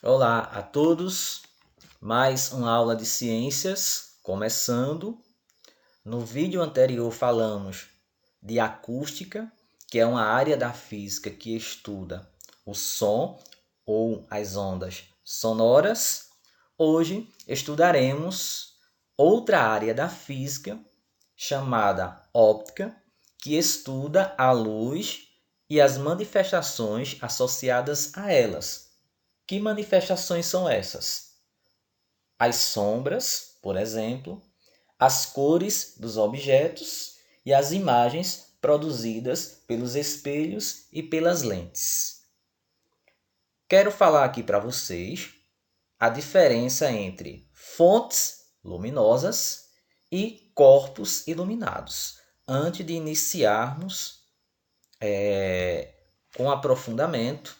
Olá a todos, mais uma aula de ciências começando. No vídeo anterior falamos de acústica, que é uma área da física que estuda o som ou as ondas sonoras. Hoje estudaremos outra área da física chamada óptica, que estuda a luz e as manifestações associadas a elas. Que manifestações são essas? As sombras, por exemplo, as cores dos objetos e as imagens produzidas pelos espelhos e pelas lentes. Quero falar aqui para vocês a diferença entre fontes luminosas e corpos iluminados, antes de iniciarmos com aprofundamento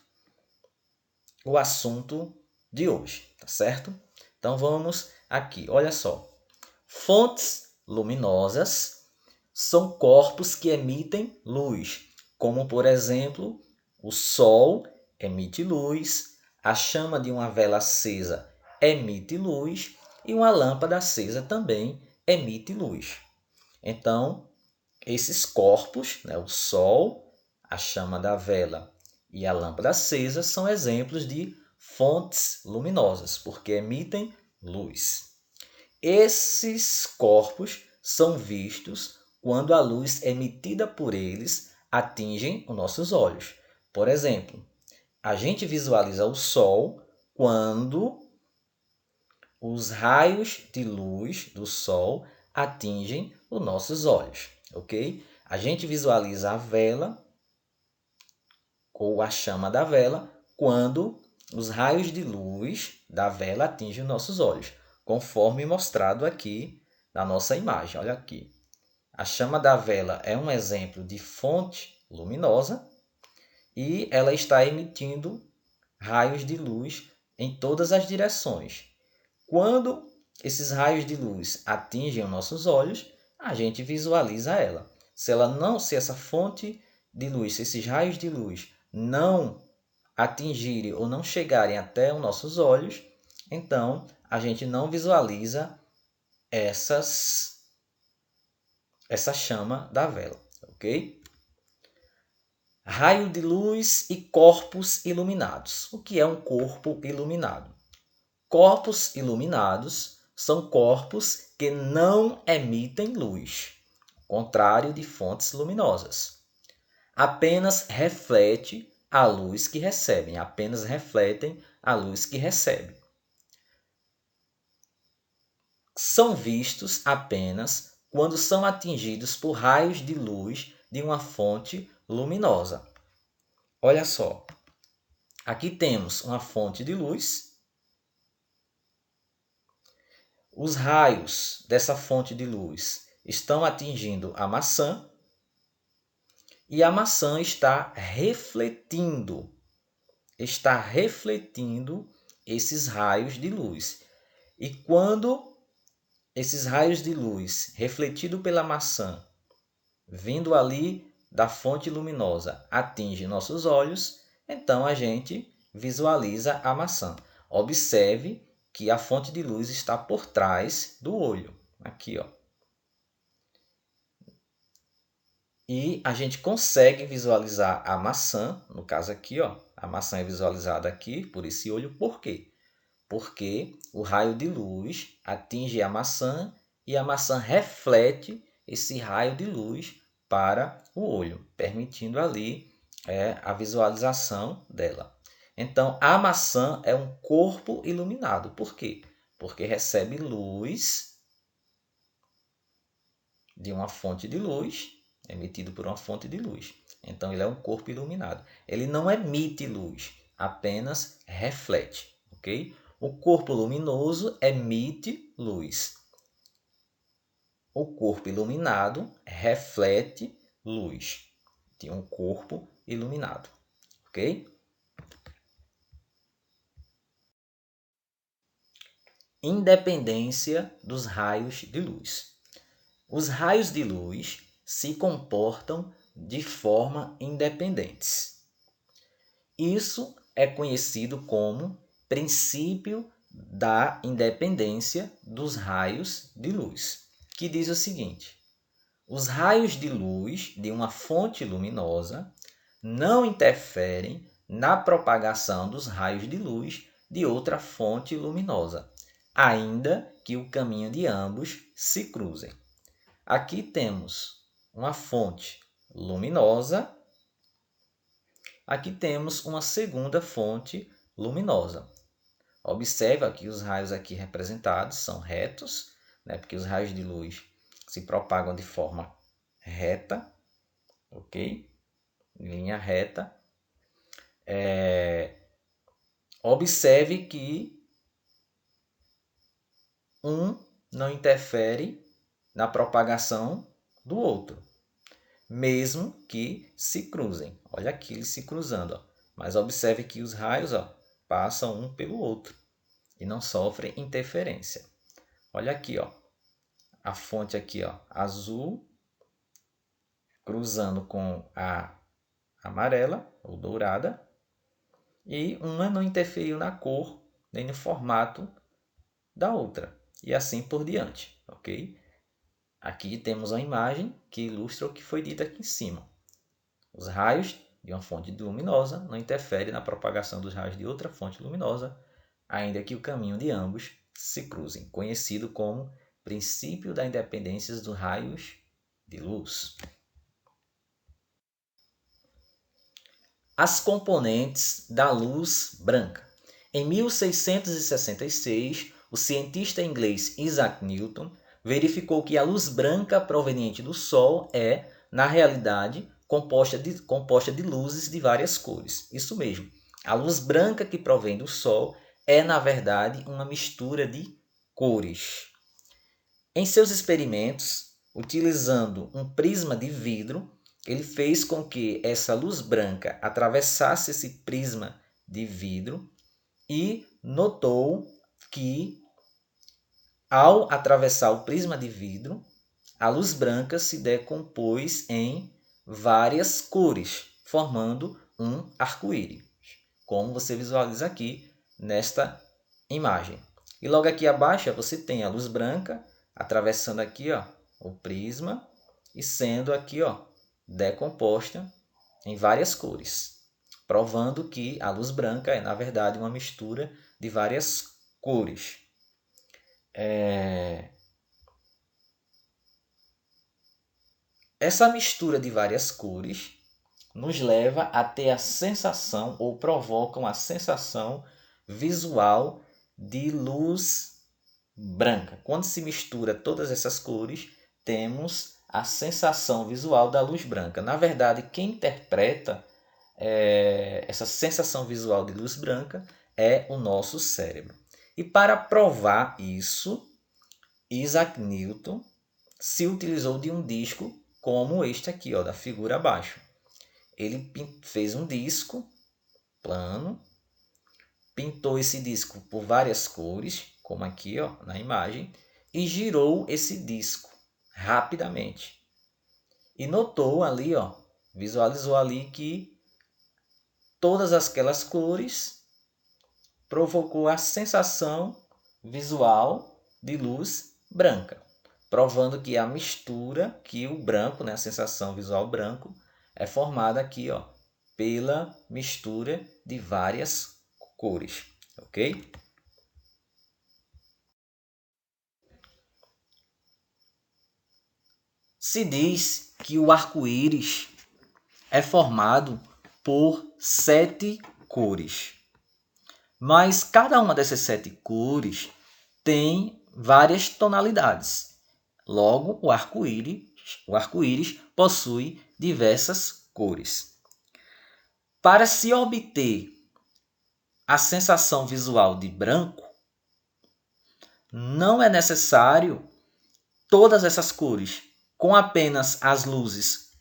o assunto de hoje, tá certo? Então vamos aqui, olha só. Fontes luminosas são corpos que emitem luz, como por exemplo, o Sol emite luz, a chama de uma vela acesa emite luz e uma lâmpada acesa também emite luz. Então, esses corpos, o Sol, a chama da vela e a lâmpada acesa são exemplos de fontes luminosas, porque emitem luz. Esses corpos são vistos quando a luz emitida por eles atingem os nossos olhos. Por exemplo, a gente visualiza o Sol quando os raios de luz do Sol atingem os nossos olhos, ok? A gente visualiza a vela ou a chama da vela quando os raios de luz da vela atingem os nossos olhos, conforme mostrado aqui na nossa imagem. Olha aqui. A chama da vela é um exemplo de fonte luminosa e ela está emitindo raios de luz em todas as direções. Quando esses raios de luz atingem os nossos olhos, a gente visualiza ela. Se essa fonte de luz, se esses raios de luz não atingirem ou não chegarem até os nossos olhos, então a gente não visualiza essa chama da vela, ok? Raio de luz e corpos iluminados. O que é um corpo iluminado? Corpos iluminados são corpos que não emitem luz, contrário de fontes luminosas. Apenas reflete a luz que recebem, apenas refletem a luz que recebem. São vistos apenas quando são atingidos por raios de luz de uma fonte luminosa. Olha só, aqui temos uma fonte de luz. Os raios dessa fonte de luz estão atingindo a maçã e a maçã está refletindo esses raios de luz. E quando esses raios de luz refletidos pela maçã, vindo ali da fonte luminosa, atingem nossos olhos, então a gente visualiza a maçã. Observe que a fonte de luz está por trás do olho, aqui, ó. E a gente consegue visualizar a maçã, no caso aqui, ó, a maçã é visualizada aqui por esse olho. Por quê? Porque o raio de luz atinge a maçã e a maçã reflete esse raio de luz para o olho, permitindo ali a visualização dela. Então, a maçã é um corpo iluminado. Por quê? Porque recebe luz de uma fonte de luz, emitido por uma fonte de luz. Então, ele é um corpo iluminado. Ele não emite luz, apenas reflete, ok? O corpo luminoso emite luz. O corpo iluminado reflete luz de um corpo iluminado, ok? Independência dos raios de luz. Os raios de luz se comportam de forma independentes. Isso é conhecido como princípio da independência dos raios de luz, que diz o seguinte: os raios de luz de uma fonte luminosa não interferem na propagação dos raios de luz de outra fonte luminosa, ainda que o caminho de ambos se cruzem. Aqui temos uma fonte luminosa, aqui temos uma segunda fonte luminosa. Observa que os raios aqui representados são retos, né? Porque os raios de luz se propagam de forma reta, ok? Linha reta. Observe que um não interfere na propagação do outro, mesmo que se cruzem. Olha aqui eles se cruzando, ó. Mas observe que os raios, ó, passam um pelo outro e não sofrem interferência. Olha aqui, ó, a fonte aqui, ó, azul cruzando com a amarela ou dourada, e uma não interferiu na cor nem no formato da outra, e assim por diante, ok? Aqui temos a imagem que ilustra o que foi dito aqui em cima. Os raios de uma fonte luminosa não interferem na propagação dos raios de outra fonte luminosa, ainda que o caminho de ambos se cruzem, conhecido como princípio da independência dos raios de luz. As componentes da luz branca. Em 1666, o cientista inglês Isaac Newton verificou que a luz branca proveniente do Sol é, na realidade, composta de luzes de várias cores. Isso mesmo, a luz branca que provém do Sol é, na verdade, uma mistura de cores. Em seus experimentos, utilizando um prisma de vidro, ele fez com que essa luz branca atravessasse esse prisma de vidro e notou que, ao atravessar o prisma de vidro, a luz branca se decompôs em várias cores, formando um arco-íris, como você visualiza aqui nesta imagem. E logo aqui abaixo você tem a luz branca atravessando aqui, ó, o prisma e sendo aqui, ó, decomposta em várias cores, provando que a luz branca é, na verdade, uma mistura de várias cores. Essa mistura de várias cores nos leva a ter a sensação, ou provocam a sensação visual de luz branca. Quando se mistura todas essas cores, temos a sensação visual da luz branca. Na verdade, quem interpreta essa sensação visual de luz branca é o nosso cérebro. E para provar isso, Isaac Newton se utilizou de um disco como este aqui, ó, da figura abaixo. Ele fez um disco plano, pintou esse disco por várias cores, como aqui, ó, na imagem, e girou esse disco rapidamente. E notou ali, ó, visualizou ali que todas aquelas cores provocou a sensação visual de luz branca, provando que a mistura, que o branco, né, a sensação visual branco, é formada aqui, ó, pela mistura de várias cores, ok? Se diz que o arco-íris é formado por 7 cores, mas cada uma dessas 7 cores tem várias tonalidades. Logo, o arco-íris possui diversas cores. Para se obter a sensação visual de branco, não é necessário todas essas cores. Com apenas as luzes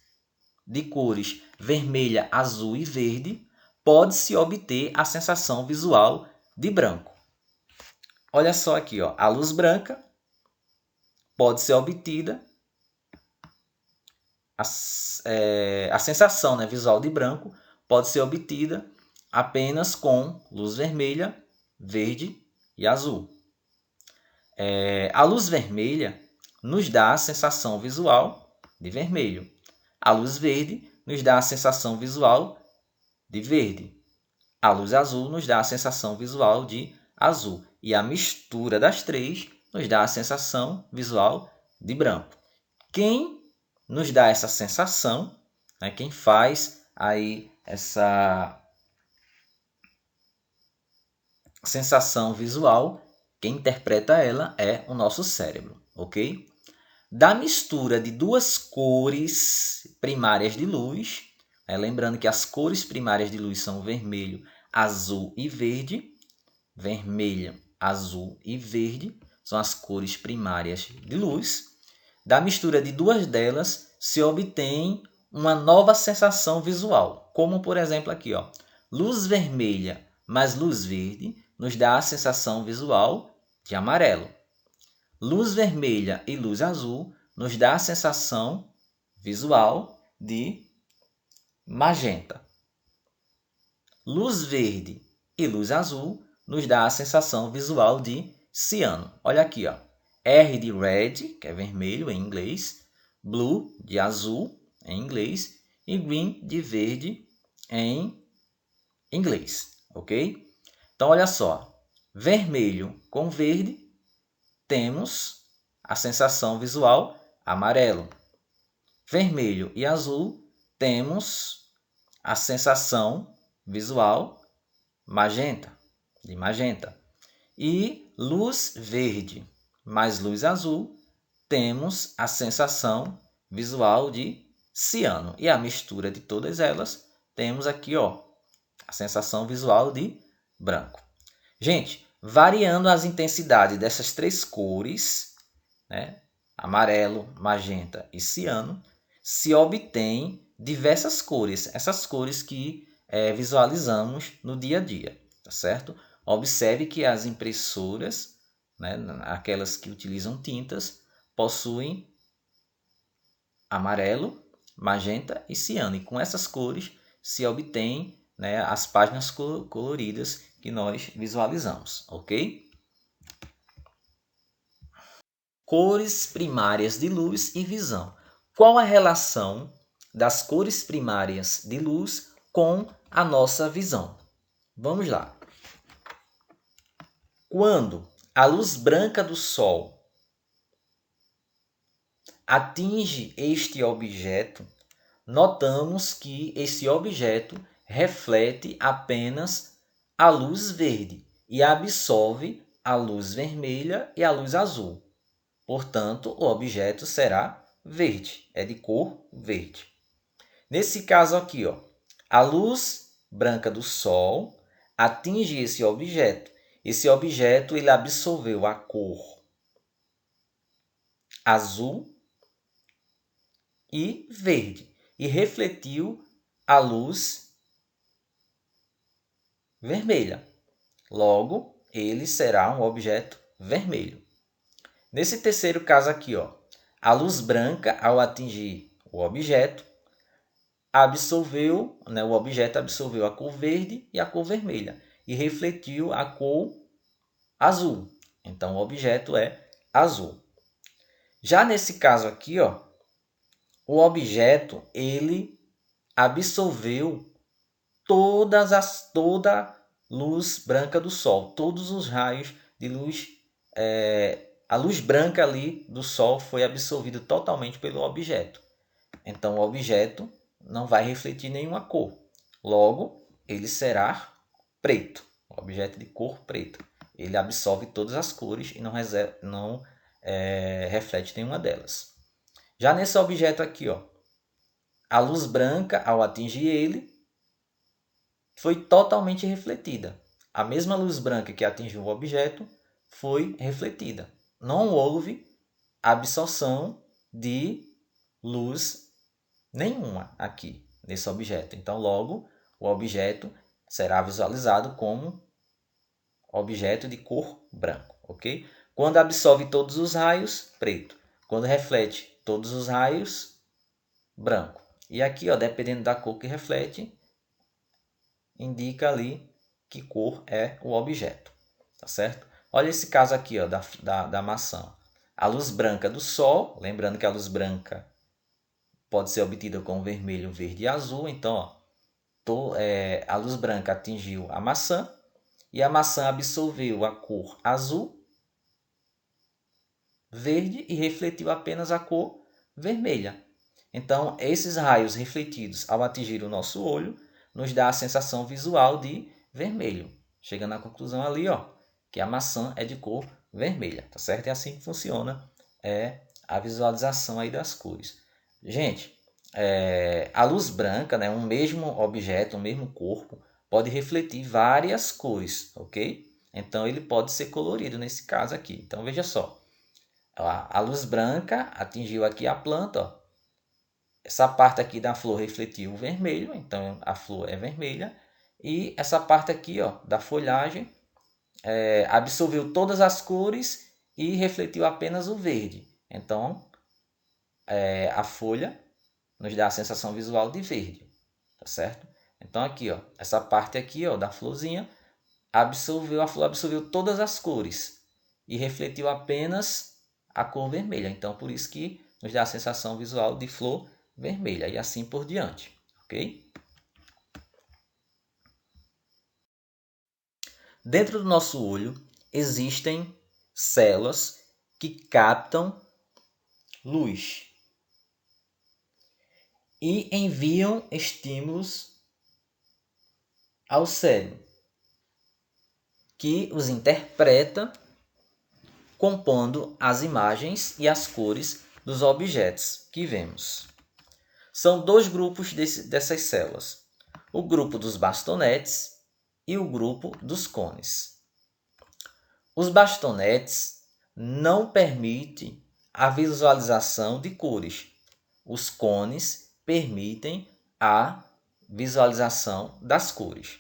de cores vermelha, azul e verde, pode-se obter a sensação visual de branco. Olha só aqui, ó, a luz branca pode ser obtida, a sensação, né, visual de branco pode ser obtida apenas com luz vermelha, verde e azul. A luz vermelha nos dá a sensação visual de vermelho. A luz verde nos dá a sensação visual de verde. A luz azul nos dá a sensação visual de azul. E a mistura das três nos dá a sensação visual de branco. Quem nos dá essa sensação, né, quem faz aí essa sensação visual, quem interpreta ela é o nosso cérebro, ok? Da mistura de duas cores primárias de luz, lembrando que as cores primárias de luz são vermelho, azul e verde. Vermelho, azul e verde são as cores primárias de luz. Da mistura de duas delas se obtém uma nova sensação visual, como por exemplo aqui, ó, luz vermelha mais luz verde nos dá a sensação visual de amarelo. Luz vermelha e luz azul nos dá a sensação visual de magenta. Luz verde e luz azul nos dá a sensação visual de ciano. Olha aqui, ó. R de red, que é vermelho em inglês, blue de azul em inglês e green de verde em inglês, ok? Então, olha só. Vermelho com verde, temos a sensação visual amarelo. Vermelho e azul, temos a sensação visual magenta, de magenta. E luz verde mais luz azul, temos a sensação visual de ciano. E a mistura de todas elas, temos aqui, ó, a sensação visual de branco. Gente, variando as intensidades dessas três cores, né, amarelo, magenta e ciano, se obtém diversas cores, essas cores que visualizamos no dia a dia, tá certo? Observe que as impressoras, né, aquelas que utilizam tintas, possuem amarelo, magenta e ciano. E com essas cores se obtém, né, as páginas coloridas que nós visualizamos, ok? Cores primárias de luz e visão. Qual a relação das cores primárias de luz com a nossa visão? Vamos lá. Quando a luz branca do Sol atinge este objeto, notamos que esse objeto reflete apenas a luz verde e absorve a luz vermelha e a luz azul. Portanto, o objeto será verde, é de cor verde. Nesse caso aqui, ó, a luz branca do Sol atinge esse objeto. Esse objeto ele absorveu a cor azul e verde e refletiu a luz vermelha. Logo, ele será um objeto vermelho. Nesse terceiro caso aqui, ó, a luz branca, ao atingir o objeto, o objeto absorveu a cor verde e a cor vermelha e refletiu a cor azul. Então, o objeto é azul. Já nesse caso aqui, ó, o objeto ele absorveu toda a luz branca do Sol, todos os raios de luz. A luz branca ali do Sol foi absorvida totalmente pelo objeto. Então, o objeto não vai refletir nenhuma cor. Logo, ele será preto. O objeto de cor preta. Ele absorve todas as cores e não reflete nenhuma delas. Já nesse objeto aqui, ó, a luz branca, ao atingir ele, foi totalmente refletida. A mesma luz branca que atingiu o objeto foi refletida. Não houve absorção de luz nenhuma aqui nesse objeto. Então, logo, o objeto será visualizado como objeto de cor branco, ok? Quando absorve todos os raios, preto. Quando reflete todos os raios, branco. E aqui, ó, dependendo da cor que reflete, indica ali que cor é o objeto. tá certo? Olha esse caso aqui, ó, da maçã. A luz branca do sol, lembrando que a luz branca pode ser obtida com vermelho, verde e azul. Então, ó, a luz branca atingiu a maçã e a maçã absorveu a cor azul, verde e refletiu apenas a cor vermelha. Então, esses raios refletidos ao atingir o nosso olho nos dá a sensação visual de vermelho, chegando à conclusão ali, ó, que a maçã é de cor vermelha, tá certo? É assim que funciona a visualização aí das cores. Gente, a luz branca, né, um mesmo objeto, um mesmo corpo, pode refletir várias cores, ok? Então, ele pode ser colorido nesse caso aqui. Então, veja só. A luz branca atingiu aqui a planta, ó. Essa parte aqui da flor refletiu o vermelho, então a flor é vermelha. E essa parte aqui, ó, da folhagem absorveu todas as cores e refletiu apenas o verde. Então, a folha nos dá a sensação visual de verde, tá certo? Então aqui, ó, essa parte aqui, ó, da florzinha, a flor absorveu todas as cores e refletiu apenas a cor vermelha. Então, por isso que nos dá a sensação visual de flor vermelha e assim por diante, ok? Dentro do nosso olho existem células que captam luz e enviam estímulos ao cérebro, que os interpreta compondo as imagens e as cores dos objetos que vemos. São dois grupos dessas células: o grupo dos bastonetes e o grupo dos cones. Os bastonetes não permitem a visualização de cores. Os cones permitem a visualização das cores.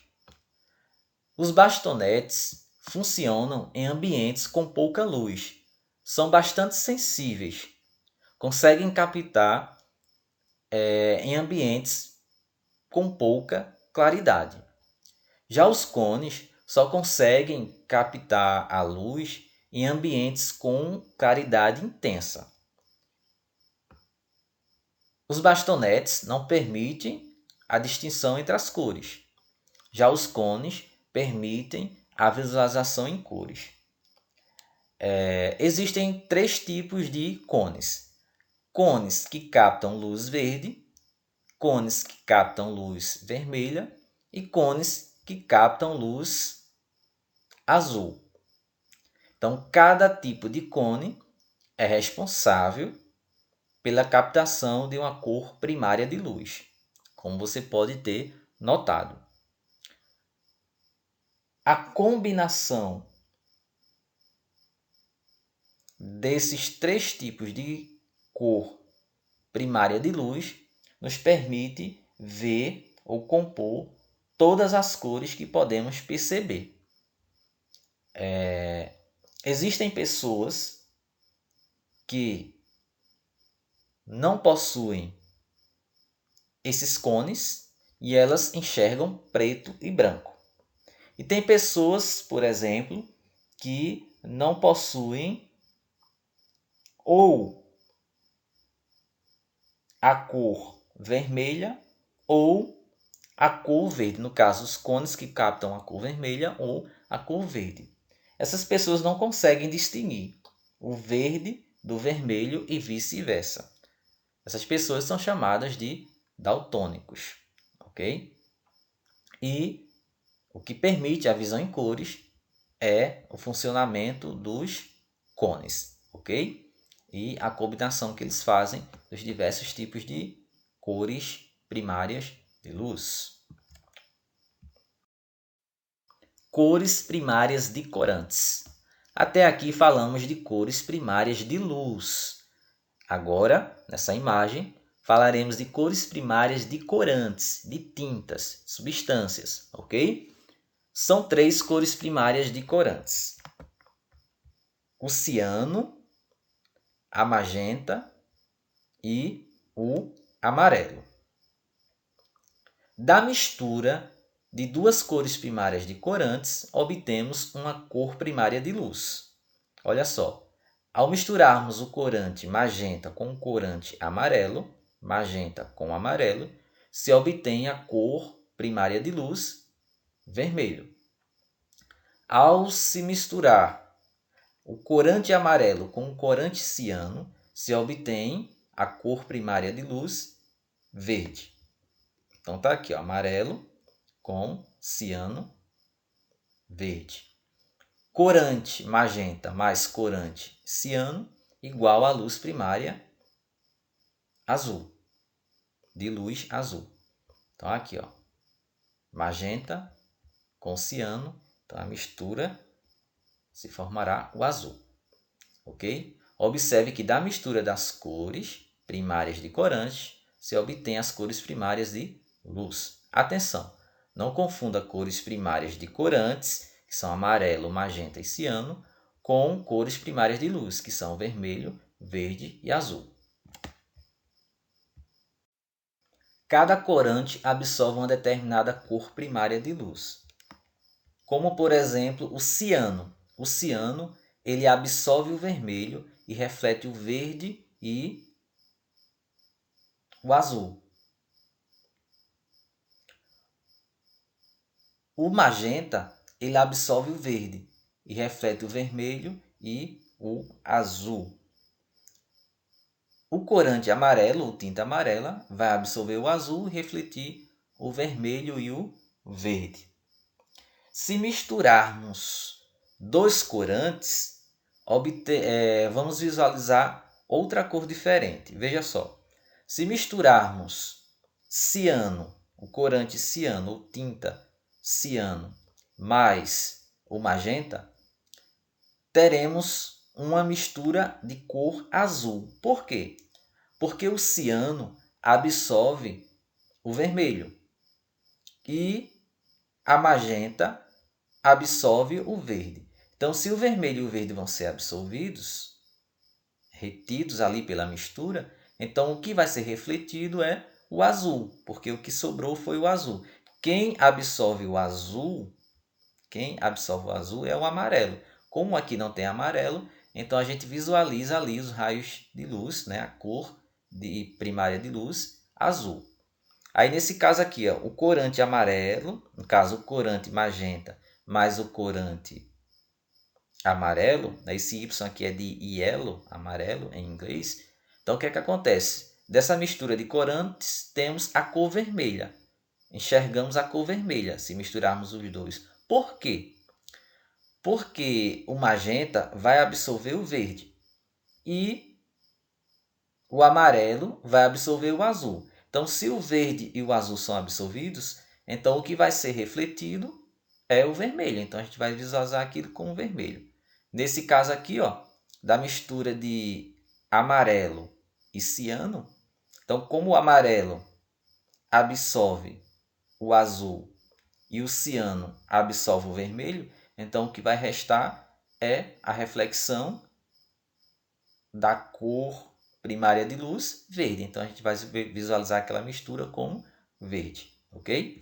Os bastonetes funcionam em ambientes com pouca luz. São bastante sensíveis. Conseguem captar em ambientes com pouca claridade. Já os cones só conseguem captar a luz em ambientes com claridade intensa. Os bastonetes não permitem a distinção entre as cores. Já os cones permitem a visualização em cores. Existem 3 tipos de cones: cones que captam luz verde, cones que captam luz vermelha e cones que captam luz azul. Então, cada tipo de cone é responsável pela captação de uma cor primária de luz, como você pode ter notado. A combinação desses 3 tipos de cor primária de luz nos permite ver ou compor todas as cores que podemos perceber. Existem pessoas que não possuem esses cones e elas enxergam preto e branco. E tem pessoas, por exemplo, que não possuem ou a cor vermelha ou a cor verde. No caso, os cones que captam a cor vermelha ou a cor verde. Essas pessoas não conseguem distinguir o verde do vermelho e vice-versa. Essas pessoas são chamadas de daltônicos, ok? E o que permite a visão em cores é o funcionamento dos cones, ok? E a combinação que eles fazem dos diversos tipos de cores primárias de luz. Cores primárias de corantes. Até aqui falamos de cores primárias de luz. Agora, nessa imagem, falaremos de cores primárias de corantes, de tintas, substâncias, ok? São 3 cores primárias de corantes: o ciano, a magenta e o amarelo. Da mistura de duas cores primárias de corantes, obtemos uma cor primária de luz. Olha só, ao misturarmos o corante magenta com o corante amarelo, magenta com amarelo, se obtém a cor primária de luz, vermelho. Ao se misturar o corante amarelo com o corante ciano, se obtém a cor primária de luz, verde. Então tá aqui, ó, amarelo com ciano, verde. Corante magenta mais corante ciano igual a luz primária azul, de luz azul. Então aqui, ó, magenta com ciano, então a mistura se formará o azul, ok? Observe que da mistura das cores primárias de corante se obtém as cores primárias de luz. Atenção, não confunda cores primárias de corantes, que são amarelo, magenta e ciano, com cores primárias de luz, que são vermelho, verde e azul. Cada corante absorve uma determinada cor primária de luz, como por exemplo o ciano. O ciano ele absorve o vermelho e reflete o verde e o azul. O magenta ele absorve o verde e reflete o vermelho e o azul. O corante amarelo, ou tinta amarela, vai absorver o azul e refletir o vermelho e o verde. Se misturarmos dois corantes, vamos visualizar outra cor diferente. Veja só, se misturarmos ciano, o corante ciano, ou tinta ciano, mais o magenta, teremos uma mistura de cor azul. Por quê? Porque o ciano absorve o vermelho e a magenta absorve o verde. Então, se o vermelho e o verde vão ser absorvidos, retidos ali pela mistura, então o que vai ser refletido é o azul, porque o que sobrou foi o azul. Quem absorve o azul é o amarelo. Como aqui não tem amarelo, então a gente visualiza ali os raios de luz, né? A cor primária de luz, azul. Aí nesse caso aqui, ó, o corante amarelo, no caso o corante magenta, mais o corante amarelo, né? Esse Y aqui é de yellow, amarelo em inglês. Então o que é que acontece? Dessa mistura de corantes temos a cor vermelha. Enxergamos a cor vermelha se misturarmos os dois. Por quê? Porque o magenta vai absorver o verde e o amarelo vai absorver o azul. Então, se o verde e o azul são absorvidos, então o que vai ser refletido é o vermelho. Então, a gente vai visualizar aquilo como vermelho. Nesse caso aqui, ó, da mistura de amarelo e ciano, então, como o amarelo absorve o azul e o ciano absorve o vermelho, então o que vai restar é a reflexão da cor primária de luz verde. Então a gente vai visualizar aquela mistura como verde, ok?